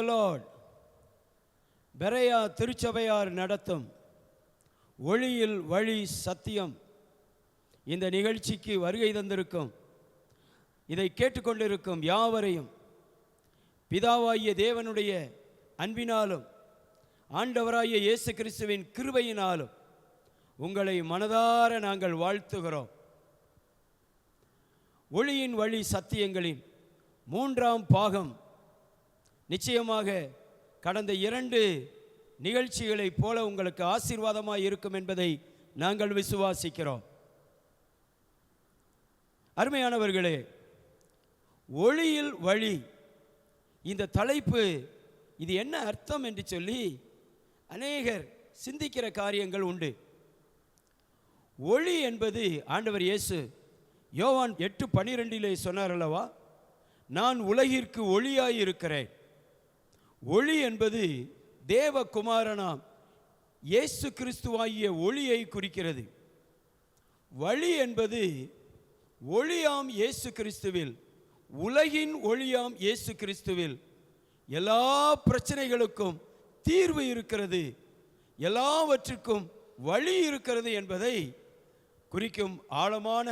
த Lord. பெரையா திருச்சபையார் நடத்தும் ஒளியில் வழி சத்தியம் இந்த நிகழ்ச்சிக்கு வருகை தந்திருக்கும், இதை கேட்டுக்கொண்டிருக்கும் யாவரையும் பிதாவாகிய தேவனுடைய அன்பினாலும் ஆண்டவராகிய இயேசு கிறிஸ்துவின் கிருபையினாலும் உங்களை மனதார நாங்கள் வாழ்த்துகிறோம். ஒளியின் வழி சத்தியங்களின் 3ஆம் பாகம் நிச்சயமாக கடந்த 2 நிகழ்ச்சிகளைப் போல உங்களுக்கு ஆசீர்வாதமாக இருக்கும் என்பதை நாங்கள் விசுவாசிக்கிறோம். அருமையானவர்களே, ஒளியில் வழி இந்த தலைப்பு, இது என்ன அர்த்தம் என்று சொல்லி அநேகர் சிந்திக்கிற காரியங்கள் உண்டு. ஒளி என்பது ஆண்டவர் இயேசு யோவான் 8:12 சொன்னார் அல்லவா, நான் உலகிற்கு ஒளியாய் இருக்கிறேன். ஒளி என்பது தேவகுமாரனாம் இயேசு கிறிஸ்துவாகிய ஒளியை குறிக்கிறது. வழி என்பது ஒளியாம் இயேசு கிறிஸ்துவில், உலகின் ஒளியாம் இயேசு கிறிஸ்துவில் எல்லா பிரச்சனைகளுக்கும் தீர்வு இருக்கிறது, எல்லாவற்றுக்கும் வழி இருக்கிறது என்பதை குறிக்கும் ஆழமான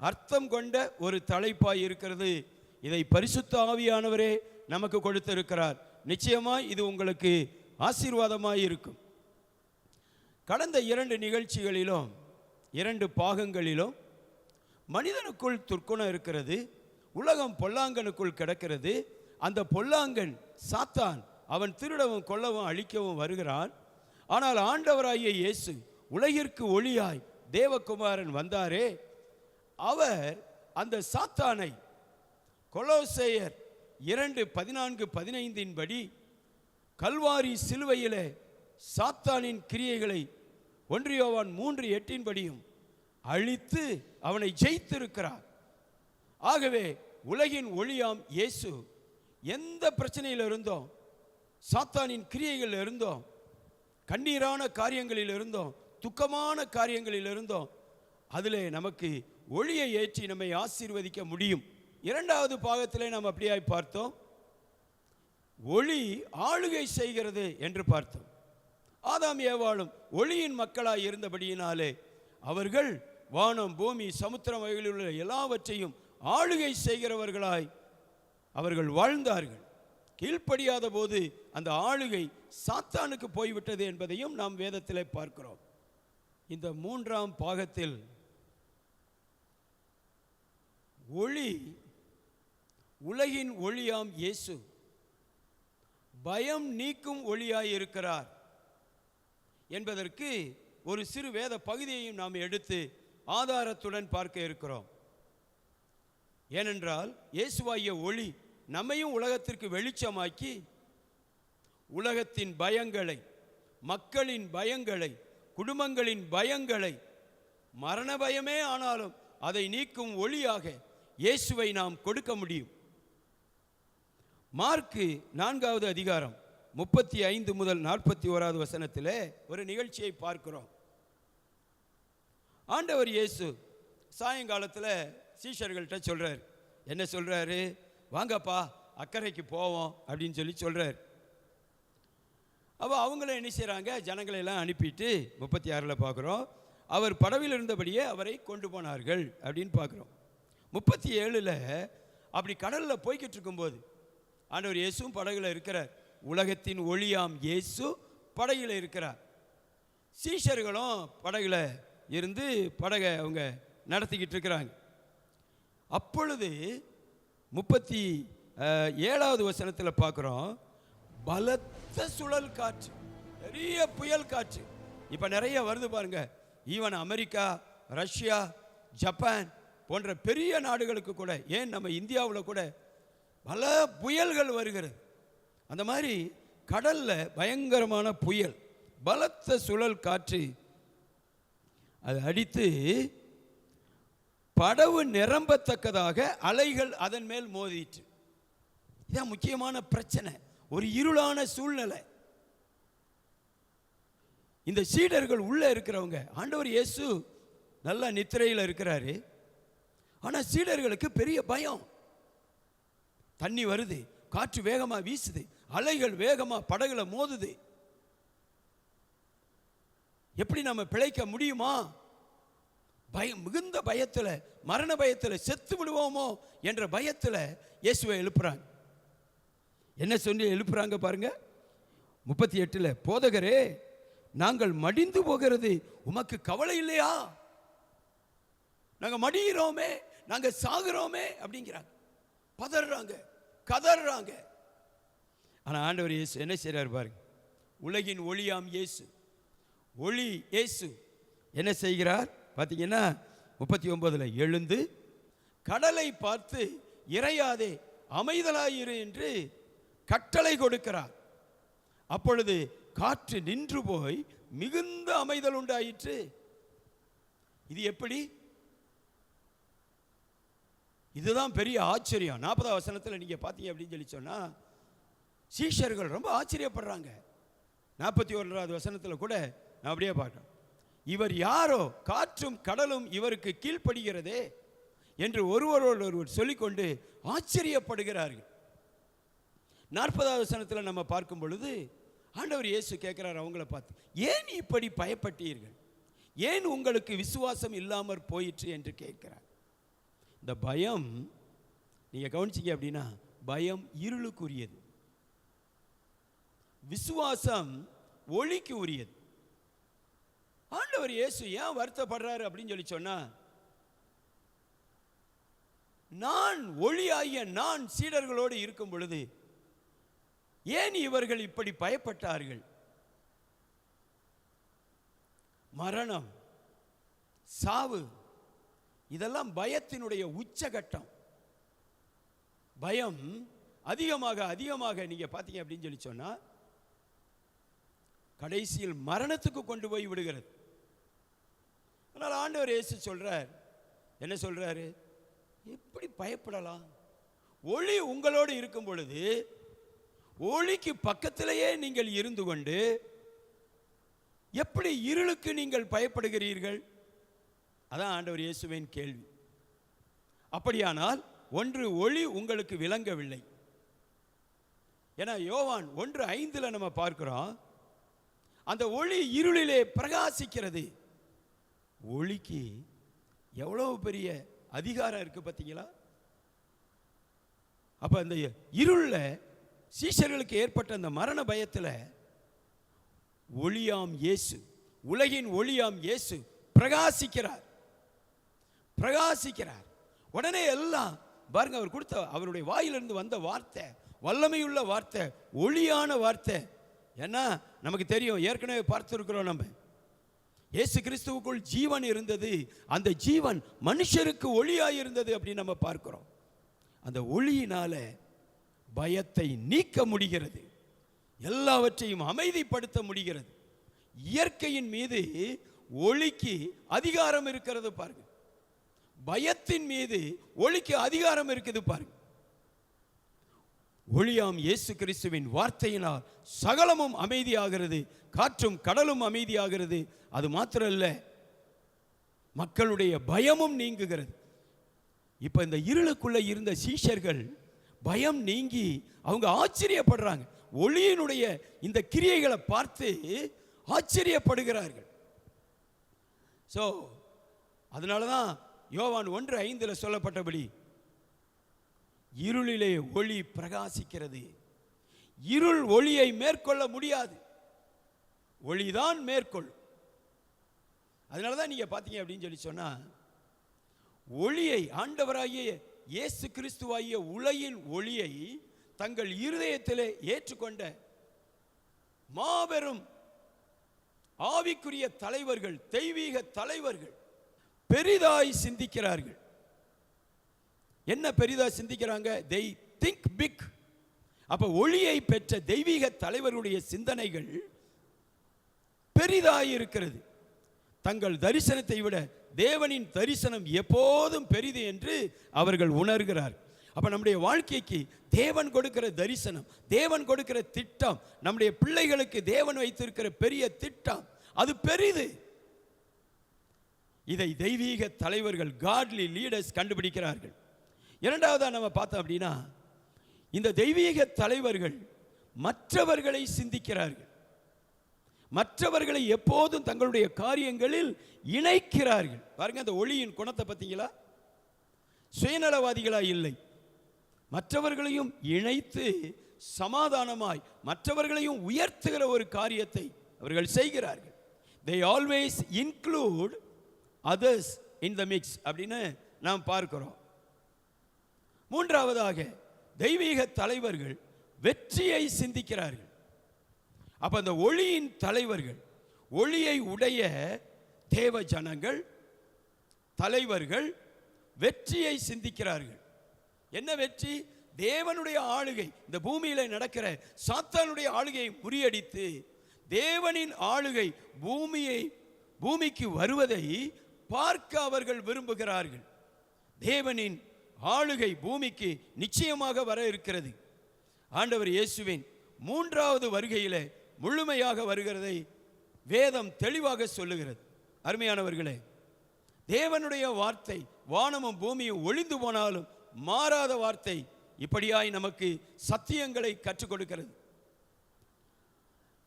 அர்த்தம் கொண்ட ஒரு தலைப்பாய் இருக்கிறது. இதை பரிசுத்த ஆவியானவரே நமக்கு கொடுத்திருக்கிறார். நிச்சயமாய் இது உங்களுக்கு ஆசீர்வாதமாய் இருக்கும். கடந்த 2 நிகழ்ச்சிகளிலும் 2 பாகங்களிலும் மனிதனுக்குள் துர்க்குணம் இருக்கிறது, உலகம் பொல்லாங்கனுக்குள் கிடக்கிறது. அந்த பொல்லாங்கன் சாத்தான், அவன் திருடவும் கொல்லவும் அழிக்கவும் வருகிறான். ஆனால் ஆண்டவராகிய இயேசு உலகிற்கு ஒளியாய் தேவகுமாரன் வந்தாரே, அவர் அந்த சாத்தானை கொலோசையர் 2:14-15 படி கல்வாரி சிலுவையிலே சாத்தானின் கிரியைகளை 1 யோவான் 3:8 படியும் அழித்து அவனை ஜெயித்திருக்கிறார். ஆகவே உலகின் ஒளியாம் இயேசு எந்த பிரச்சனையில் இருந்தோம், சாத்தானின் கிரியைகள் இருந்தோம், கண்ணீரான காரியங்களில் இருந்தோம், துக்கமான காரியங்களில் இருந்தோம், அதிலே நமக்கு ஒளியை ஏற்றி நம்மை ஆசீர்வதிக்க முடியும். 2வது பாகத்திலே நாம் அப்படியாய் பார்த்தோம், ஒளி ஆளுகை செய்கிறது என்று பார்த்தோம். ஆதாம் ஏவாளும் ஒளியின் மக்களாய் இருந்தபடியினாலே அவர்கள் வானம் பூமி சமுத்திரம் வகையில் உள்ள எல்லாவற்றையும் ஆளுகை செய்கிறவர்களாய் அவர்கள் வாழ்ந்தார்கள். கீழ்ப்படியாத போது அந்த ஆளுகை சாத்தானுக்கு போய்விட்டது என்பதையும் நாம் வேதத்திலே பார்க்கிறோம். இந்த 3ஆம் பாகத்தில் ஒளி, உலகின் ஒளியாம் இயேசு பயம் நீக்கும் ஒளியாய் இருக்கிறார் என்பதற்கு ஒரு சிறு வேத பகுதியையும் நாம் எடுத்து ஆதாரத்துடன் பார்க்க இருக்கிறோம். ஏனென்றால் இயேசுவாகிய ஒளி நம்மையும் உலகத்திற்கு வெளிச்சமாக்கி உலகத்தின் பயங்களை, மக்களின் பயங்களை, குடும்பங்களின் பயங்களை, மரண பயமே ஆனாலும் அதை நீக்கும் ஒளியாக இயேசுவை நாம் கொடுக்க முடியும். மார்க்கு 4வது அதிகாரம் 35 முதல் 41வது வசனத்திலே ஒரு நிகழ்ச்சியை பார்க்கிறோம். ஆண்டவர் இயேசு சாயங்காலத்தில் சீஷர்கள்ட்ட சொல்றார். என்ன சொல்றாரு? வாங்கப்பா அக்கறைக்கு போவோம் அப்படின்னு சொல்லி சொல்றார். அப்போ அவங்கள என்ன செய்கிறாங்க, ஜனங்களை எல்லாம் அனுப்பிட்டு 36 பார்க்குறோம், அவர் படவில் இருந்தபடியே அவரை கொண்டு போனார்கள் அப்படின்னு பார்க்குறோம். 37 அப்படி கடலில் போய்கிட்டு இருக்கும்போது ஆண்டவர் இயேசுவும் படகுல இருக்கிறார். உலகத்தின் ஒளியாம் இயேசு படகுல இருக்கிறார். சீஷர்களும் படகுல இருந்து படகை அவங்க நடத்திக்கிட்டு இருக்கிறாங்க. அப்பொழுது 37வது வசனத்தில் பார்க்குறோம், பலத்த சுழல் காற்று, பெரிய புயல் காற்று. இப்போ நிறைய வருது பாருங்க. ஈவன் அமெரிக்கா, ரஷ்யா, ஜப்பான் போன்ற பெரிய நாடுகளுக்கு கூட, ஏன் நம்ம இந்தியாவில் கூட பல புயல்கள் வருகிறது. அந்த மாதிரி கடலில் பயங்கரமான புயல், பலத்த சுழல் காற்று அது அடித்து படவு நிரம்பத்தக்கதாக அலைகள் அதன் மேல் மோதிட்டு. இதான் முக்கியமான பிரச்சனை, ஒரு இருளான சூழ்நிலை. இந்த சீடர்கள் உள்ள இருக்கிறவங்க, ஆண்டவர் இயேசு நல்ல நித்திரையில் இருக்கிறாரு, ஆனால் சீடர்களுக்கு பெரிய பயம். தண்ணி வருது, காற்று வேகமாக வீசுது, அலைகள் வேகமா படகுல மோதுது. எப்படி நம்ம பிழைக்க முடியுமா? மிகுந்த பயத்தில், மரண பயத்தில், செத்து விடுவோமோ என்ற பயத்தில் இயேசுவை எழுப்புறாங்க. என்ன சொல்லி எழுப்புறாங்க பாருங்க, 38 போதகரே, நாங்கள் மடிந்து போகிறது உமக்கு கவலை இல்லையா? நாங்கள் மடிகிறோமே, நாங்கள் சாகுறோமே அப்படிங்கிறாங்க. பதறாங்க, கதறாங்க. ஆனால் ஆண்டவர் இயேசு என்ன செய்கிறார் பாருங்க. உலகின் ஒளியாம் இயேசு, ஒளி இயேசு என்ன செய்கிறார் பார்த்தீங்கன்னா 39 எழுந்து கடலை பார்த்து இறையாதே அமைதலாயிரு என்று கட்டளை கொடுக்கிறார். அப்பொழுது காற்று நின்று போய் மிகுந்த அமைதல் உண்டாயிற்று. இது எப்படி? இதுதான் பெரிய ஆச்சரியம். 40ஆம் வசனத்தில் நீங்க பார்த்தீங்க அப்படின்னு சொல்லி சொன்னா சீஷர்கள் ரொம்ப ஆச்சரியப்படுறாங்க. 41ஆவது வசனத்தில் கூட நான் அப்படியே பார்க்கிறேன், இவர் யாரோ காற்றும் கடலும் இவருக்கு கீழ்ப்படுகிறதே என்று ஒருவரோடு ஒருவர் சொல்லிக்கொண்டு ஆச்சரியப்படுகிறார்கள். 40ஆவது வசனத்தில் நம்ம பார்க்கும் பொழுது ஆண்டவர் இயேசு கேட்கிறார் அவங்கள பார்த்து, ஏன் இப்படி பயப்பட்டீர்கள்? ஏன் உங்களுக்கு விசுவாசம் இல்லாமற் போயிற்று என்று கேட்கிறார். இந்த பயம் நீங்க கவனிச்சீங்க அப்படின்னா, பயம் இருளுக்குரியது, விசுவாசம் ஒளிக்கு உரியது. ஆண்டவர் இயேசு ஏன் வருத்தப்படுறாரு அப்படின்னு சொல்லி சொன்னா, நான் ஒளியாகிய நான் சீடர்களோடு இருக்கும் பொழுது ஏன் இவர்கள் இப்படி பயப்பட்டார்கள்? மரணம், சாவு, இதெல்லாம் பயத்தினுடைய உச்சகட்டம். பயம் அதிகமாக அதிகமாக நீங்க பார்த்தீங்க அப்படின்னு சொல்லி சொன்னா கடைசியில் மரணத்துக்கு கொண்டு போய் விடுகிறது. அதனால் ஆண்டவர் இயேசு சொல்றார், என்ன சொல்றாரு? எப்படி பயப்படலாம்? ஒளி உங்களோடு இருக்கும் பொழுது ஒளிக்கு பக்கத்திலேயே நீங்கள் இருந்து கொண்டு எப்படி இருளுக்கு நீங்கள் பயப்படுகிறீர்கள்? அதான் ஆண்டவர் இயேசுவின் கேள்வி. அப்படியானால் ஒன்று ஒளி உங்களுக்கு விளங்கவில்லை. ஏன்னா யோவான் 1:5 நம்ம பார்க்கிறோம், அந்த ஒளி இருளிலே பிரகாசிக்கிறது. ஒளிக்கு எவ்வளவு பெரிய அதிகாரம் இருக்கு பார்த்தீங்களா? அப்ப அந்த இருள்ல சீஷர்களுக்கு ஏற்பட்ட அந்த மரண பயத்தில் ஒளியாம் இயேசு, உலகின் ஒளியாம் இயேசு பிரகாசிக்கிறார், பிரகாசிக்கிறார். உடனே எல்லாம் பாருங்க, அவர் கொடுத்த அவருடைய வாயிலிருந்து வந்த வார்த்தை வல்லமையுள்ள வார்த்தை, ஒளியான வார்த்தை. ஏன்னா நமக்கு தெரியும், ஏற்கனவே பார்த்திருக்கிறோம், நம்ம இயேசு கிறிஸ்துவுக்குள் ஜீவன் இருந்தது, அந்த ஜீவன் மனுஷருக்கு ஒளியாயிருந்தது அப்படின்னு நம்ம பார்க்கிறோம். அந்த ஒளியினால பயத்தை நீக்க முடிகிறது, எல்லாவற்றையும் அமைதிப்படுத்த முடிகிறது. இயற்கையின் மீது ஒளிக்கு அதிகாரம் இருக்கிறது பாருங்க, பயத்தின் மீது ஒளிக்கு அதிகாரம் இருக்குது பாருங்க. ஒளியாம் இயேசு கிறிஸ்துவின் வார்த்தையினால் சகலமும் அமைதியாகிறது, காற்றும் கடலும் அமைதியாகிறது. அது மாத்திரமல்ல, மக்களுடைய பயமும் நீங்குகிறது. இப்ப இந்த இருளுக்குள்ள இருந்த சீஷர்கள் பயம் நீங்கி அவங்க ஆச்சரியப்படுறாங்க. ஒளியினுடைய இந்த கிரியைகளை பார்த்து ஆச்சரியப்படுகிறார்கள். ஸோ அதனால தான் யோவான் 1:5 சொல்லப்பட்டபடி இருளிலே ஒளி பிரகாசிக்கிறது. இருள் ஒளியை மேற்கொள்ள முடியாது, ஒளிதான் மேற்கொள்ளும். அதனால தான் நீங்க பார்த்தீங்க அப்படின்னு சொல்லி சொன்னா, ஒளியை, ஆண்டவராகிய இயேசு கிறிஸ்துவாகிய உலகின் ஒளியை தங்கள் இருதயத்திலே ஏற்றுக்கொண்ட மாபெரும் ஆவிக்குரிய தலைவர்கள், தெய்வீக தலைவர்கள் பெரிதாய் சிந்திக்கிறார்கள். என்ன பெரிதாய் சிந்திக்கிறாங்க? they think big. அப்ப ஒளியை பெற்ற தெய்வீக தலைவருடைய சிந்தனைகள் பெரிதாய் இருக்கிறது. தங்கள் தரிசனத்தை விட தேவனின் தரிசனம் எப்போதும் பெரிது என்று அவர்கள் உணர்கிறார். அப்ப நம்முடைய வாழ்க்கைக்கு தேவன் கொடுக்கிற தரிசனம், தேவன் கொடுக்கிற திட்டம், நம்முடைய பிள்ளைகளுக்கு தேவன் வைத்திருக்கிற பெரிய திட்டம், அது பெரிது. இதை தெய்வீக தலைவர்கள், காட்லி லீடர்ஸ் கண்டுபிடிக்கிறார்கள். இரண்டாவதா நம்ம பார்த்தோம் அப்படின்னா, இந்த தெய்வீக தலைவர்கள் மற்றவர்களை சிந்திக்கிறார்கள். மற்றவர்களை எப்போதும் தங்களுடைய காரியங்களில் இணைக்கிறார்கள். பாருங்க, அந்த ஒளியின் குணத்தை பார்த்தீங்களா? சுயநலவாதிகளா இல்லை, மற்றவர்களையும் இணைத்து சமாதானமாய் மற்றவர்களையும் உயர்த்துகிற ஒரு காரியத்தை அவர்கள் செய்கிறார்கள். they always include others in the mix அப்படின்னு நாம் பார்க்கிறோம். மூன்றாவதாக, தெய்வீக தலைவர்கள் வெற்றியை சிந்திக்கிறார்கள். அப்ப அந்த ஒளியின் தலைவர்கள், ஒளியை உடைய தேவ ஜனங்கள், தலைவர்கள் வெற்றியை சிந்திக்கிறார்கள். என்ன வெற்றி? தேவனுடைய ஆளுகை, இந்த பூமியில நடக்கிற சாத்தானுடைய ஆளுகையை முறியடித்து தேவனின் ஆளுகை பூமிக்கு வருவதை பார்க்க அவர்கள் விரும்புகிறார்கள். தேவனின் ஆளுகை பூமிக்கு நிச்சயமாக வர இருக்கிறது. ஆண்டவர் இயேசுவின் மூன்றாவது வருகையில முழுமையாக வருகிறதை வேதம் தெளிவாக சொல்லுகிறது. அருமையானவர்களே, தேவனுடைய வார்த்தை வானமும் பூமியும் ஒளிந்து போனாலும் மாறாத வார்த்தை இப்படியாய் நமக்கு சத்தியங்களை கற்றுக் கொடுக்கிறது.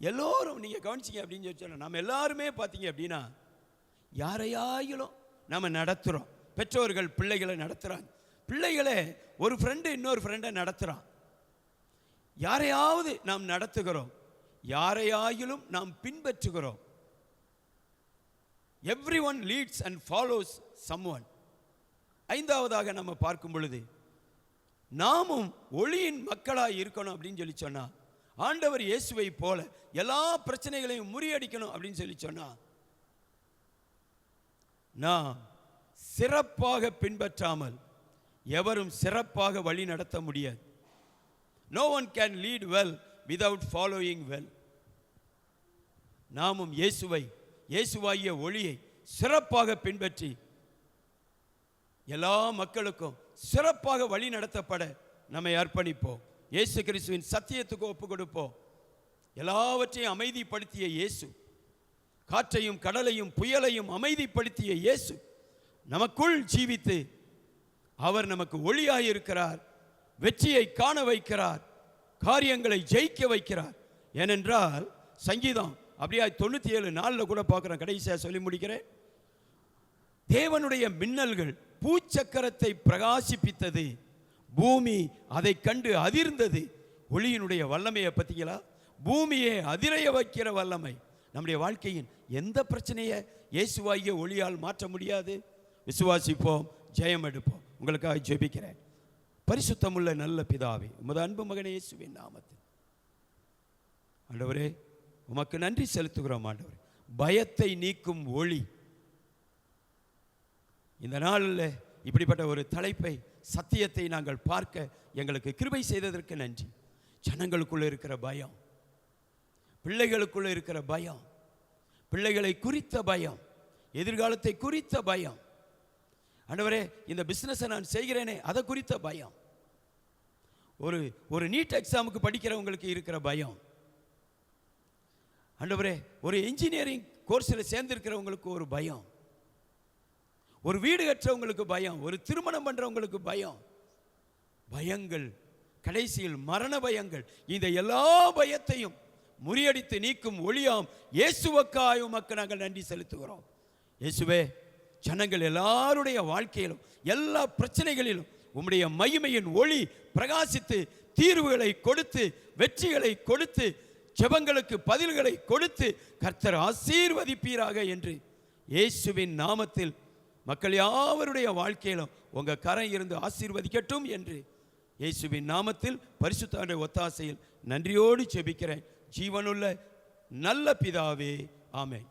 எல்லோரும் நீங்க கவனிச்சிங்க அப்படின்னு சொல்லி நம்ம எல்லாருமே பார்த்தீங்க அப்படின்னா யாரையாயிலும் நம்ம நடத்துகிறோம். பெற்றோர்கள் பிள்ளைகளை நடத்துகிறாங்க, பிள்ளைகளை ஒரு ஃப்ரெண்டு இன்னொரு ஃப்ரெண்டை நடத்துகிறான். யாரையாவது நாம் நடத்துகிறோம், யாரையாயிலும் நாம் பின்பற்றுகிறோம். Everyone leads and follows someone. ஐந்தாவதாக நம்ம பார்க்கும் பொழுது, நாமும் ஒளியின் மக்களாக இருக்கணும் அப்படின்னு சொல்லி சொன்னா, ஆண்டவர் இயேசுவை போல எல்லா பிரச்சனைகளையும் முறியடிக்கணும் அப்படின்னு சொல்லி சொன்னா, நான் சிறப்பாக பின்பற்றாமல் எவரும் சிறப்பாக வழி நடத்த முடியாது. No one can lead well without following well. நாமும் இயேசுவாகிய ஒளியை சிறப்பாக பின்பற்றி எல்லா மக்களுக்கும் சிறப்பாக வழி நடத்தப்பட நம்மை அர்ப்பணிப்போம். இயேசு கிறிஸ்துவின் சத்தியத்துக்கு ஒப்பு கொடுப்போம். எல்லாவற்றையும் அமைதிப்படுத்திய இயேசு, காற்றையும் கடலையும் புயலையும் அமைதிப்படுத்திய இயேசு நமக்குள் ஜீவித்து அவர் நமக்கு ஒளியாய் இருக்கிறார், வெற்றியை காண வைக்கிறார், காரியங்களை ஜெயிக்க வைக்கிறார். ஏனென்றால் சங்கீதம் அப்படியே 97:4 கூட பார்க்கிறேன். கடைசியாக சொல்லி முடிக்கிறேன். தேவனுடைய மின்னல்கள் பூச்சக்கரத்தை பிரகாசிப்பித்தது, பூமி அதை கண்டு அதிர்ந்தது. ஒளியினுடைய வல்லமையை பார்த்தீங்களா? பூமியை அதிரைய வைக்கிற வல்லமை. நம்முடைய வாழ்க்கையின் எந்த பிரச்சனையை இயேசுவாகிய ஒளியால் மாற்ற முடியாது. விசுவாசிப்போம், ஜெயம் எடுப்போம். உங்களுக்காக ஜெபிக்கிறேன். பரிசுத்தமுள்ள நல்ல பிதாவே, உமது அன்பு மகனே இயேசுவின் நாமத்தில் ஆண்டவரே உமக்கு நன்றி செலுத்துகிறோம். ஆண்டவரே, பயத்தை நீக்கும் ஒளி, இந்த நாளில் இப்படிப்பட்ட ஒரு தலைப்பை, சத்தியத்தை நாங்கள் பார்க்க எங்களுக்கு கிருபை செய்ததற்கு நன்றி. ஜனங்களுக்குள்ள இருக்கிற பயம், பிள்ளைகளுக்குள்ள இருக்கிற பயம், பிள்ளைகளை குறித்த பயம், எதிர்காலத்தை குறித்த பயம், ஆண்டவரே இந்த பிஸ்னஸை நான் செய்கிறேனே அதை குறித்த பயம், ஒரு நீட் எக்ஸாமுக்கு படிக்கிறவங்களுக்கு இருக்கிற பயம், ஆண்டவரே ஒரு இன்ஜினியரிங் கோர்ஸில் சேர்ந்திருக்கிறவங்களுக்கு ஒரு பயம், ஒரு வீடு கற்றவங்களுக்கு பயம், ஒரு திருமணம் பண்றவங்களுக்கு பயம், பயங்கள் கடைசியில் மரண பயங்கள். இந்த எல்லா பயத்தையும் முறியடித்து நீக்கும் ஒளியாம் இயேசுவுக்காய் உமக்கு நாங்கள் நன்றி செலுத்துகிறோம். இயேசுவே, ஜனங்கள் எல்லாருடைய வாழ்க்கையிலும் எல்லா பிரச்சனைகளிலும் உம்முடைய மகிமையின் ஒளி பிரகாசித்து தீர்வுகளை கொடுத்து வெற்றிகளை கொடுத்து ஜெபங்களுக்கு பதில்களை கொடுத்து கர்த்தர் ஆசீர்வதிப்பீராக என்று இயேசுவின் நாமத்தில் மக்கள் யாவருடைய வாழ்க்கையிலும் உங்க கரம் இருந்து ஆசீர்வதிக்கட்டும் என்று இயேசுவின் நாமத்தில் பரிசுத்த ஒத்தாசையில் நன்றியோடு ஜெபிக்கிறேன். ஜீவனுள்ள நல்ல பிதாவே, ஆமென்.